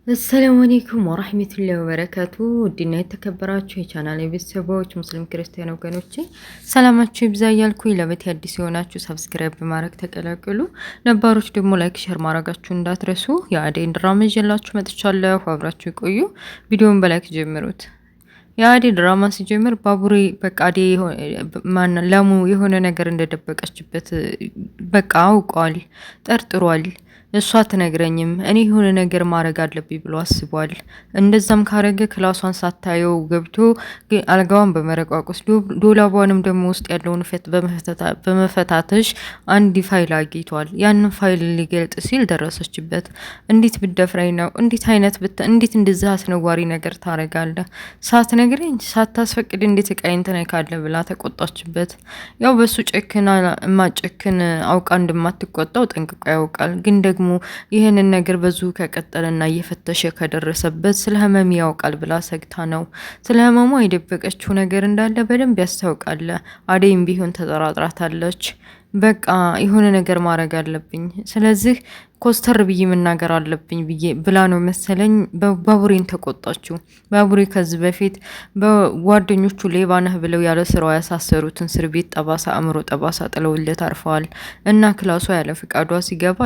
አሰላሙ አለይኩም ወራህመቱላሂ ወበረካቱ። ውድና የተከበራችሁ የቻናል ቤተሰቦች ሙስሊም ክርስቲያን ወገኖቼ ሰላማችሁ ይብዛ እያልኩኝ ለቤት አዲስ የሆናችሁ ሰብስክራይብ በማድረግ ተቀላቀሉ። ነባሮች ደግሞ ላይክ ሼር ማድረጋችሁ እንዳትረሱ። የአደይን ድራማ ይዤላችሁ መጥቻለሁ። አብራችሁ ይቆዩ። ቪዲዮውን በላይክ ጀምሩት። የአደይ ድራማ ሲጀምር ባቡሬ በቃ አደይ ለሙ የሆነ ነገር እንደደበቀችበት በቃ አውቋል፣ ጠርጥሯል። እሷ አትነግረኝም፣ እኔ የሆነ ነገር ማድረግ አለብኝ ብሎ አስቧል። እንደዛም ካረገ ክላሷን ሳታየው ገብቶ አልጋዋን በመረቋቁስ ዶላቧንም ደግሞ ውስጥ ያለውን በመፈታተሽ አንድ ፋይል አግኝቷል። ያንን ፋይል ሊገልጥ ሲል ደረሰችበት። እንዴት ብደፍራኝ ነው? እንዴት እንደዚህ አስነዋሪ ነገር ታረጋለህ? ሳትነግረኝ ሳታስፈቅድ እንዴት እቃዬን ትነካለህ? ብላ ተቆጣችበት። ያው በሱ ጨክና ማጨክን አውቃ እንደማትቆጣው ጠንቅቆ ያውቃል። ግን ደግሞ ይህንን ነገር በዙ ከቀጠለና እየፈተሸ ከደረሰበት ስለ ህመም ያውቃል ብላ ሰግታ ነው። ስለ ህመሟ የደበቀችው ነገር እንዳለ በደንብ ያስታውቃል። አደይም ቢሆን ተጠራጥራታለች። በቃ የሆነ ነገር ማድረግ አለብኝ፣ ስለዚህ ኮስተር ብዬ መናገር አለብኝ ብላ ነው መሰለኝ ባቡሬን ተቆጣችው። ባቡሬ ከዚህ በፊት በጓደኞቹ ሌባ ነህ ብለው ያለ ስራው ያሳሰሩትን እስር ቤት ጠባሳ አእምሮ ጠባሳ ጥለውለት አርፈዋል። እና ክላሷ ያለ ፍቃዷ ሲገባ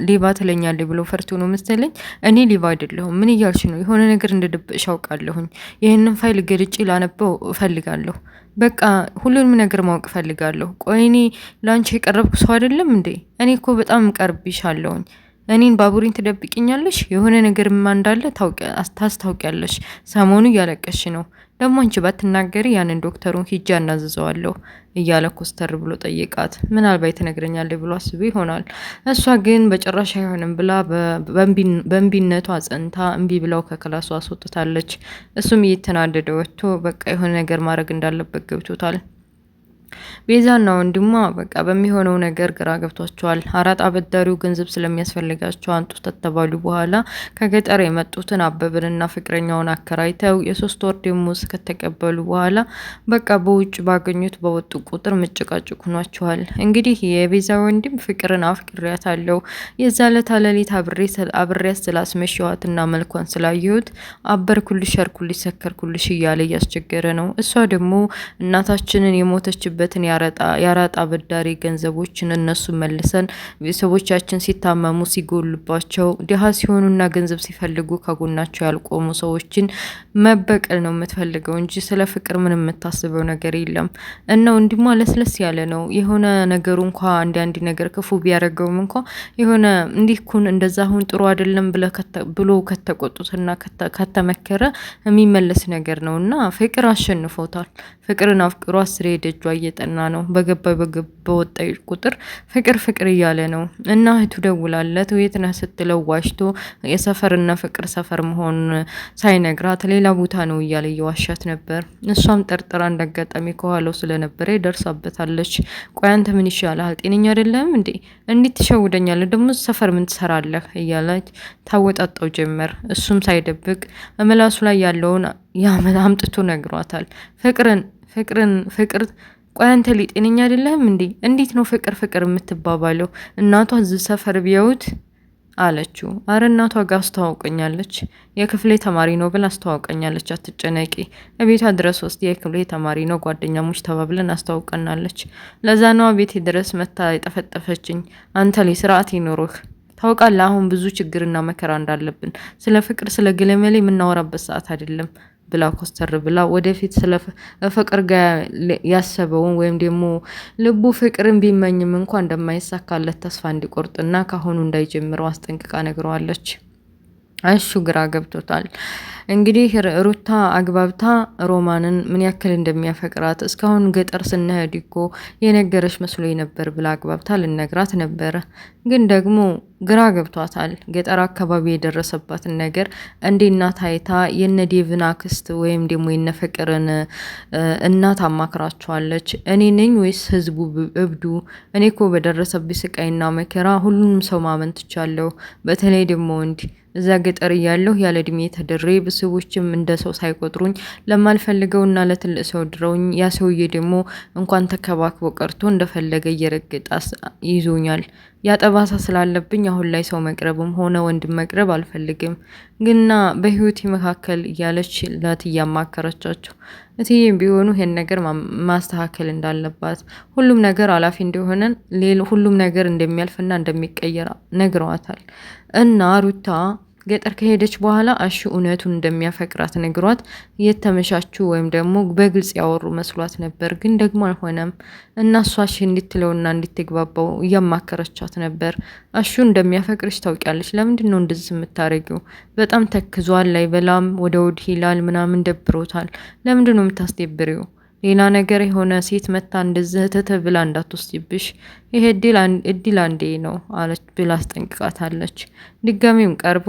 ሌባ ትለኛለህ ብሎ ፈርቶ ነው መሰለኝ እኔ ሌባ አይደለሁም፣ ምን እያልሽ ነው? የሆነ ነገር እንደደበቅሽ አውቃለሁኝ። ይህንን ፋይል ገልጬ ላነበው እፈልጋለሁ። በቃ ሁሉንም ነገር ማወቅ እፈልጋለሁ። ቆይ እኔ ላንቺ የቀረብኩ ሰው አይደለም እንዴ? እኔ እኮ በጣም ቀርብሻለሁኝ። እኔን ባቡሬን ትደብቅኛለሽ? የሆነ ነገርማ እንዳለ ታስታውቂያለሽ። ሰሞኑ እያለቀሽ ነው። ደግሞ አንቺ ባትናገሪ ያንን ዶክተሩን ሂጃ እናዝዘዋለሁ እያለ ኮስተር ብሎ ጠይቃት። ምናልባት ትነግረኛለች ብሎ አስቡ ይሆናል። እሷ ግን በጭራሽ አይሆንም ብላ በእምቢነቷ ጸንታ እምቢ ብላው ከክላሷ አስወጥታለች። እሱም እየተናደደ ወጥቶ በቃ የሆነ ነገር ማድረግ እንዳለበት ገብቶታል። ቤዛና ወንድሟ በቃ በሚሆነው ነገር ግራ ገብቷቸዋል። አራጣ አበዳሪው ገንዘብ ስለሚያስፈልጋቸው አንጡት ተተባሉ በኋላ ከገጠር የመጡትን አበብንና ፍቅረኛውን አከራይተው የ3 ወር ደሞዝ ከተቀበሉ በኋላ በቃ በውጭ ባገኙት በወጡ ቁጥር ምጭቃጭቅ ሆኗቸዋል። እንግዲህ የቤዛ ወንድም ፍቅርን አፍቅሬያታለሁ፣ የዛ ዕለት ሌሊት አብሬያት ስላስመሸዋትና መልኳን ስላየሁት አበርኩልሽ፣ ሸርኩልሽ፣ ሰከርኩልሽ እያለ እያስቸገረ ነው። እሷ ደግሞ እናታችንን የሞተችበትን ያራጣ አበዳሪ ገንዘቦችን እነሱ መልሰን ቤተሰቦቻችን ሲታመሙ ሲጎልባቸው ድሃ ሲሆኑና ገንዘብ ሲፈልጉ ከጎናቸው ያልቆሙ ሰዎችን መበቀል ነው የምትፈልገው እንጂ ስለ ፍቅር ምንም የምታስበው ነገር የለም። እና ወንድሟ ለስለስ ያለ ነው። የሆነ ነገሩ እንኳ አንድ ነገር ክፉ ቢያደርገውም እንኳ የሆነ እንዲህ ኩን እንደዛ አሁን ጥሩ አይደለም ብሎ ከተቆጡትና ከተመከረ የሚመለስ ነገር ነው። እና ፍቅር አሸንፎታል። ፍቅርን አፍቅሮ አስሬ ደጇ እየጠና ነው። በወጣ ቁጥር ፍቅር እያለ ነው። እና እህቱ ደውላለት የት ነህ ስትለው ዋሽቶ የሰፈርና ፍቅር ሰፈር መሆን ሳይነግራት ሌላ ቦታ ነው እያለ እየዋሻት ነበር። እሷም ጠርጥራ እንዳጋጣሚ ከኋላው ስለነበረ ይደርሳበታለች። ቆይ አንተ ምን ይሻልሃል? ጤነኛ አይደለም እንዴ? እንዴት ትሸውደኛለህ? ደግሞ ሰፈር ምን ትሰራለህ? እያለች ታወጣጣው ጀመር። እሱም ሳይደብቅ ምላሱ ላይ ያለውን አምጥቶ ነግሯታል። ፍቅር ቆይ አንተ ጤነኛ አይደለም እንዴ? እንዴት ነው ፍቅር የምትባባለው? እናቷ እዚህ ሰፈር ቢያዩት አለችው። አረ እናቷ ጋር አስተዋውቀኛለች፣ የክፍሌ ተማሪ ነው ብላ አስተዋውቀኛለች። አትጨነቂ፣ ቤቷ ድረስ ወስድ የክፍሌ ተማሪ ነው ጓደኛሞች ተባብለን አስተዋውቀናለች። ለዛ ነዋ ቤቴ ድረስ መታ የጠፈጠፈችኝ። አንተ ላይ ስርዓት ይኖርህ። ታውቃለህ አሁን ብዙ ችግርና መከራ እንዳለብን። ስለ ፍቅር ስለ ገለመሌ የምናወራበት ሰዓት አይደለም ብላ ኮስተር ብላ ወደፊት ስለ ፍቅር ጋር ያሰበውን ወይም ደግሞ ልቡ ፍቅርን ቢመኝም እንኳን እንደማይሳካለት ተስፋ እንዲቆርጥና ካሁኑ እንዳይጀምረው አስጠንቅቃ ነግረዋለች። እሱ ግራ ገብቶታል። እንግዲህ ሩታ አግባብታ ሮማንን ምን ያክል እንደሚያፈቅራት እስካሁን ገጠር ስንሄድ እኮ የነገረች መስሎኝ ነበር ብላ አግባብታ ልነግራት ነበረ። ግን ደግሞ ግራ ገብቷታል። ገጠር አካባቢ የደረሰባትን ነገር እንዴና ታይታ የነ ዴቭን አክስት ወይም ደግሞ የነ ፍቅርን እናት አማክራቸዋለች። እኔ ነኝ ወይስ ህዝቡ እብዱ? እኔ እኮ በደረሰብኝ ስቃይና መከራ ሁሉንም ሰው ማመን ትቻለሁ። በተለይ ደግሞ እዛ ገጠር እያለሁ ያለ እድሜ ተደሬ ቤተሰቦችም እንደ ሰው ሳይቆጥሩኝ ለማልፈልገውና ለትልቅ ሰው ድረውኝ ያ ሰውዬ ደግሞ እንኳን ተከባክቦ ቀርቶ እንደፈለገ እየረገጠ ይዞኛል። ያጠባሳ ስላለብኝ አሁን ላይ ሰው መቅረብም ሆነ ወንድም መቅረብ አልፈልግም ግና በህይወቴ መካከል እያለች ላት እያማከረቻቸው እትዬም ቢሆኑ ይሄን ነገር ማስተካከል እንዳለባት ሁሉም ነገር አላፊ እንደሆነ ሁሉም ነገር እንደሚያልፍና እንደሚቀየር ነግረዋታል። እና ሩታ ገጠር ከሄደች በኋላ አሹ እውነቱን እንደሚያፈቅራት ነግሯት የተመቻቹ ወይም ደግሞ በግልጽ ያወሩ መስሏት ነበር። ግን ደግሞ አልሆነም እና እሷ እሺ እንድትለውና እንድትግባባው እያማከረቻት ነበር። አሹ እንደሚያፈቅርሽ ታውቂያለሽ፣ ለምንድን ነው እንደዚህ የምታረጊው? በጣም ተክዟል፣ ላይ በላም ወደ ወዲህ ይላል ምናምን ደብሮታል። ለምንድን ነው የምታስደብሪው? ሌላ ነገር የሆነ ሴት መታ እንደዚህ እተተ ብላ እንዳትወስድብሽ፣ ይሄ እድል አንዴ ነው አለች ብላ አስጠንቅቃታለች። ድጋሚም ቀርቦ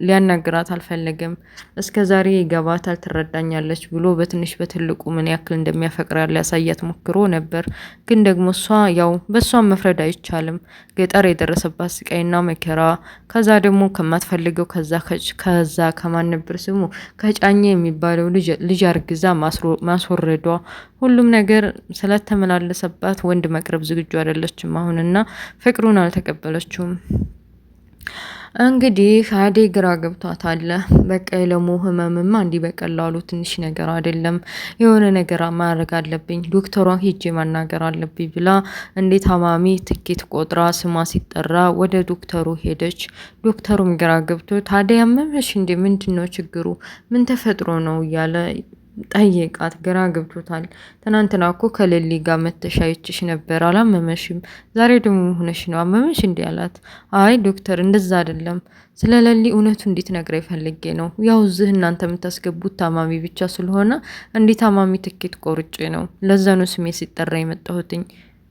ሊያናግራት አልፈለገም። እስከ ዛሬ ይገባታል፣ ትረዳኛለች ብሎ በትንሽ በትልቁ ምን ያክል እንደሚያፈቅራት ሊያሳያት ሞክሮ ነበር። ግን ደግሞ እሷ ያው በእሷም መፍረድ አይቻልም። ገጠር የደረሰባት ስቃይና መከራ፣ ከዛ ደግሞ ከማትፈልገው ከዛ ከማን ነበር ስሙ ከጫኘ የሚባለው ልጅ አርግዛ ማስወረዷ ሁሉም ነገር ስለተመላለሰባት ወንድ መቅረብ ዝግጁ አይደለችም አሁንና ፍቅሩን አልተቀበለችውም። እንግዲህ አደይ ግራ ገብቷታል። በቃ የለሙ ህመምማ እንዲህ በቀላሉ ትንሽ ነገር አይደለም፣ የሆነ ነገር ማድረግ አለብኝ፣ ዶክተሯን ሄጄ ማናገር አለብኝ ብላ እንዴት ታማሚ ትኬት ቆጥራ ስሟ ሲጠራ ወደ ዶክተሩ ሄደች። ዶክተሩም ግራ ገብቶ ታዲያ ያመመሽ እንዴ? ምንድን ነው ችግሩ? ምን ተፈጥሮ ነው እያለ ጠየቃት። ግራ ገብቶታል። ትናንትና እኮ ከሌሊ ጋር መተሻይችሽ ነበር አላመመሽም? ዛሬ ደግሞ ሆነሽ ነው አመመሽ እንዲ አላት። አይ ዶክተር እንደዛ አይደለም፣ ስለ ሌሊ እውነቱ እንዴት ነግረኝ ፈልጌ ነው። ያው እዚህ እናንተ የምታስገቡት ታማሚ ብቻ ስለሆነ እንዲ ታማሚ ትኬት ቆርጬ ነው፣ ለዛ ነው ስሜ ሲጠራ የመጣሁትኝ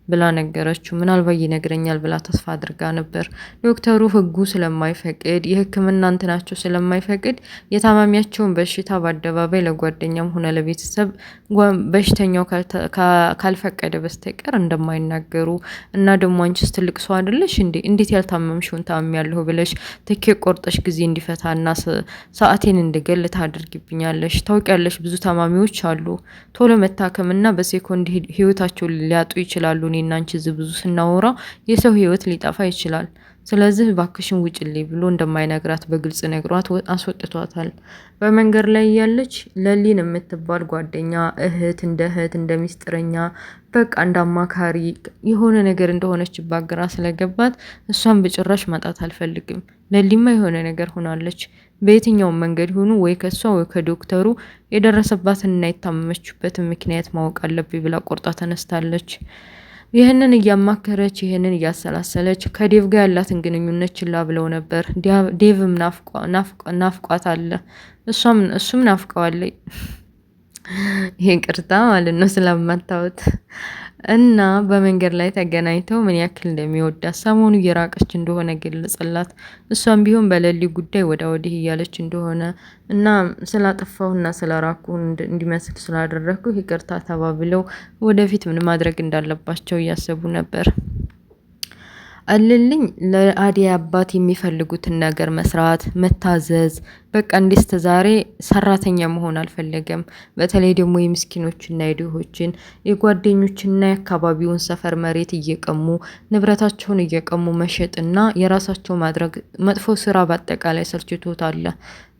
ብላ ነገረችው። ምናልባት ይነግረኛል ብላ ተስፋ አድርጋ ነበር። ዶክተሩ ህጉ ስለማይፈቅድ የህክምና እንትናቸው ስለማይፈቅድ የታማሚያቸውን በሽታ በአደባባይ ለጓደኛም ሆነ ለቤተሰብ በሽተኛው ካልፈቀደ በስተቀር እንደማይናገሩ እና ደግሞ አንቺስ ትልቅ ሰው አይደለሽ እንዴ? እንዴት ያልታመምሽውን ታምሚያለሁ ብለሽ ትኬት ቆርጠሽ ጊዜ እንዲፈታና ሰዓቴን እንድገል ታድርጊብኛለሽ? ታውቂያለሽ ብዙ ታማሚዎች አሉ ቶሎ መታከምና በሴኮንድ ህይወታቸው ሊያጡ ይችላሉ። እኔና አንቺ ብዙ ስናወራ የሰው ህይወት ሊጠፋ ይችላል። ስለዚህ ባክሽን ውጭልኝ ብሎ እንደማይነግራት በግልጽ ነግሯት አስወጥቷታል። በመንገድ ላይ ያለች ለሊን የምትባል ጓደኛ እህት እንደ ሚስጥረኛ በቃ እንደ አማካሪ የሆነ ነገር እንደሆነች ባግራ ስለገባት እሷን በጭራሽ ማጣት አልፈልግም። ለሊማ የሆነ ነገር ሆናለች። በየትኛውም መንገድ ሆኑ ወይ ከሷ ወይ ከዶክተሩ የደረሰባትንና የታመመችበትን ምክንያት ማወቅ አለብኝ ብላ ቆርጣ ተነስታለች። ይህንን እያማከረች ይህንን እያሰላሰለች ከዴቭ ጋር ያላትን ግንኙነት ችላ ብለው ነበር። ዴቭም ናፍቋት አለ፣ እሱም ናፍቀዋለኝ። ይሄን ቅርታ ማለት ነው ስለማታወት እና በመንገድ ላይ ተገናኝተው ምን ያክል እንደሚወዳት ሰሞኑ እየራቀች እንደሆነ ገለጸላት። እሷም ቢሆን በሌሊ ጉዳይ ወደ ወዲህ እያለች እንደሆነ እና ስላጠፋሁና ስለራኩ እንዲመስል ስላደረግኩ ይቅርታ ተባብለው ወደፊት ምን ማድረግ እንዳለባቸው እያሰቡ ነበር። አለልኝ ለአደይ አባት የሚፈልጉትን ነገር መስራት፣ መታዘዝ፣ በቃ እንዲስተ ዛሬ ሰራተኛ መሆን አልፈለገም። በተለይ ደግሞ የምስኪኖችና የድሆችን የጓደኞችና የአካባቢውን ሰፈር መሬት እየቀሙ ንብረታቸውን እየቀሙ መሸጥና የራሳቸው ማድረግ መጥፎ ስራ በአጠቃላይ ሰልችቶታል።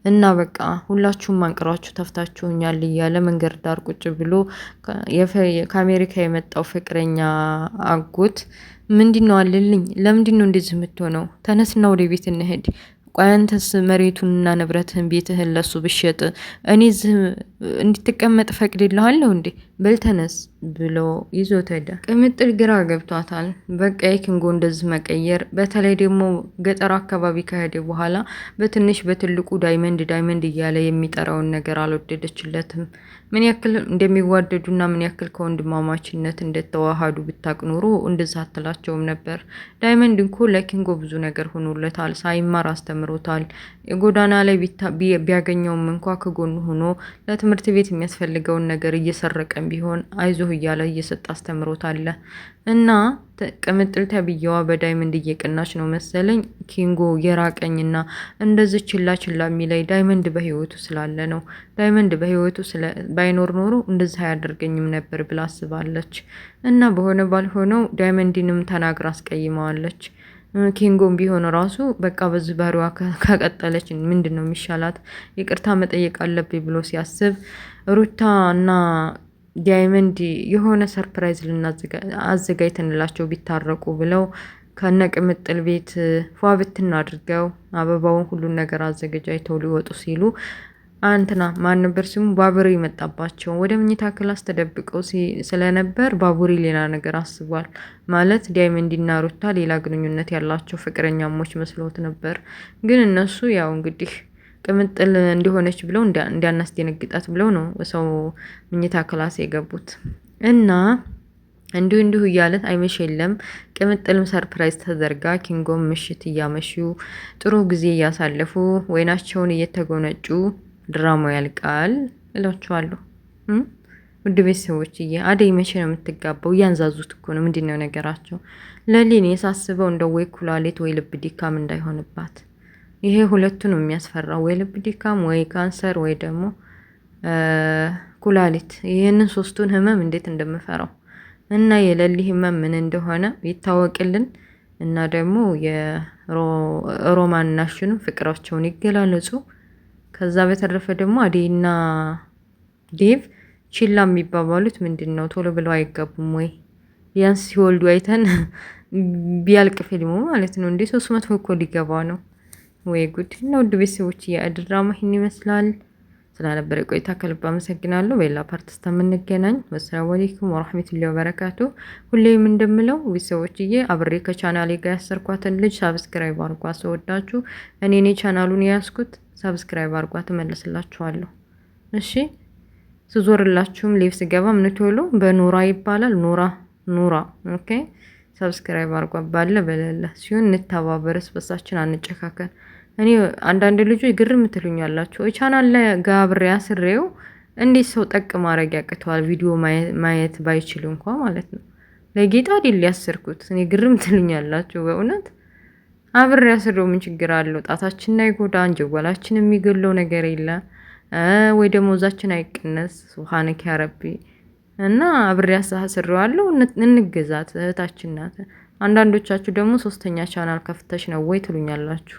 እና በቃ ሁላችሁም አንቅራችሁ ተፍታችሁኛል እያለ መንገድ ዳር ቁጭ ብሎ ከአሜሪካ የመጣው ፍቅረኛ አጎት ምንድነው አለልኝ፣ ለምንድነው እንደዚህ የምትሆነው? ተነስና ወደ ቤት እንሄድ። ቆይ አንተስ መሬቱንና ንብረትህን ቤትህን ለሱ ብሸጥ እኔ እዚህ እንድትቀመጥ ፈቅድልሃለሁ እንዴ? በል ተነስ ብሎ ይዞት ሄደ። ቅምጥል ግራ ገብቷታል። በቃ የኪንጎ እንደዚህ መቀየር፣ በተለይ ደግሞ ገጠር አካባቢ ከሄደ በኋላ በትንሽ በትልቁ ዳይመንድ እያለ የሚጠራውን ነገር አልወደደችለትም። ምን ያክል እንደሚዋደዱና ምን ያክል ከወንድማማችነት እንደተዋሃዱ ብታቅ ኖሮ እንደዛ አትላቸውም ነበር። ዳይመንድ እንኮ ለኪንጎ ብዙ ነገር ሆኖለታል። ሳይማር አስተምሮታል። የጎዳና ላይ ቢያገኘውም እንኳ ከጎኑ ሆኖ ለትምህርት ቤት የሚያስፈልገውን ነገር እየሰረቀም ቢሆን አይዞህ እያለ እየሰጠ አስተምሮታል። እና ቅምጥል ተብዬዋ በዳይመንድ እየቀናች ነው መሰለኝ ኪንጎ የራቀኝና እንደዚህ ችላ የሚለይ ዳይመንድ በህይወቱ ስላለ ነው። ዳይመንድ በህይወቱ ባይኖር ኖሮ እንደዚህ አያደርገኝም ነበር ብላ አስባለች። እና በሆነ ባልሆነው ዳይመንድንም ተናግራ አስቀይመዋለች። ኪንጎም ቢሆን ራሱ በቃ በዚህ ባህሪዋ ከቀጠለች ምንድነው የሚሻላት? ይቅርታ መጠየቅ አለብኝ ብሎ ሲያስብ ሩታ እና ዳይመንድ የሆነ ሰርፕራይዝ አዘጋጅተንላቸው ቢታረቁ ብለው ከነቅምጥል ቤት ፏ ብትን አድርገው አበባውን ሁሉን ነገር አዘገጃጅተው ሊወጡ ሲሉ አንተና ማን ነበር ስሙ ባቡሬ መጣባቸው። ወደ መኝታ ክላስ ተደብቀው ስለነበር ባቡሬ ሌላ ነገር አስቧል። ማለት ዳይመንድና ሩታ ሌላ ግንኙነት ያላቸው ፍቅረኛሞች መስሎት ነበር። ግን እነሱ ያው እንግዲህ ቅምጥል እንደሆነች ብለው እንዲያናስደነግጣት ብለው ነው ሰው መኝታ ክላስ የገቡት እና እንዲሁ እያለት አይመሽ የለም ቅምጥልም ሰርፕራይዝ ተዘርጋ ኪንጎም ምሽት እያመሹ ጥሩ ጊዜ እያሳለፉ ወይናቸውን እየተጎነጩ ድራማው ያልቃል እላችኋለሁ። ውድ ቤተሰቦችዬ አደይ መቼ ነው የምትጋባው? እያንዛዙት እኮ ነው። ምንድን ነው ነገራቸው? ለሊን የሳስበው እንደ ወይ ኩላሊት ወይ ልብ ድካም እንዳይሆንባት። ይሄ ሁለቱ ነው የሚያስፈራው፣ ወይ ልብ ድካም ወይ ካንሰር ወይ ደግሞ ኩላሊት። ይህንን ሶስቱን ህመም እንዴት እንደምፈራው እና የለሊ ህመም ምን እንደሆነ ይታወቅልን እና ደግሞ የሮማን ናሽኑ ፍቅራቸውን ይገላለጹ። ከዛ በተረፈ ደግሞ አዴና ዴቭ ቺላ የሚባባሉት ምንድን ነው? ቶሎ ብለው አይጋቡም ወይ? ቢያንስ ሲወልዱ አይተን ቢያልቅ ፊልሙ ማለት ነው። እንዴ 300 እኮ ሊገባ ነው ወይ ጉድ! እና ውድ ቤተሰቦች የድራማ ይህን ይመስላል። ስለነበረ ቆይታ ከልብ አመሰግናለሁ። በሌላ ፓርት እስከምንገናኝ ወሰላሙ አለይኩም ወራህመቱላሂ ወበረካቱ። ሁሌም እንደምለው ቤተሰቦችዬ አብሬ ከቻናሌ ጋር ያሰርኳትን ልጅ ሳብስክራይብ አድርጓት። ስወዳችሁ እኔ ቻናሉን ያስኩት ሳብስክራይብ አድርጓት እመልስላችኋለሁ። እሺ ስዞርላችሁም ሊቭ ስገባ ምንቶሎ በኑራ ይባላል። ኑራ ኦኬ። ሳብስክራይብ አድርጓት ባለ በለለ ሲሆን እንተባበርስ፣ በሳችን አንጨካከን። እኔ አንዳንድ ልጆች ግርም ትሉኛላችሁ። ቻናል ላይ ጋብሬ አስሬው እንዴት ሰው ጠቅ ማድረግ ያቅተዋል? ቪዲዮ ማየት ባይችል እንኳን ማለት ነው። ለጌታ አይደል ያሰርኩት። እኔ ግርም ትሉኛላችሁ በእውነት። አብሬ አስሬው ምን ችግር አለው? ጣታችን አይጎዳ፣ አንጀዋላችን የሚገለው ነገር የለ ወይ ደግሞ ዛችን አይቀነስ። ሱብሃነከ ያ ረቢ። እና አብሬ አስሬዋለሁ። እንገዛት፣ እህታችን ናት። አንዳንዶቻችሁ ደግሞ 3ኛ ቻናል ከፍተሽ ነው ወይ ትሉኛላችሁ።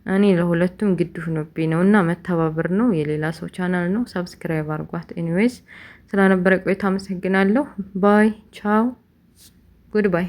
እኔ ለሁለቱም ግድ ሆኖብኝ ነው እና መተባበር ነው። የሌላ ሰው ቻናል ነው። ሳብስክራይብ አድርጓት። ኤኒዌይስ ስለነበረ ቆይታ አመሰግናለሁ። ባይ ቻው፣ ጉድ ባይ።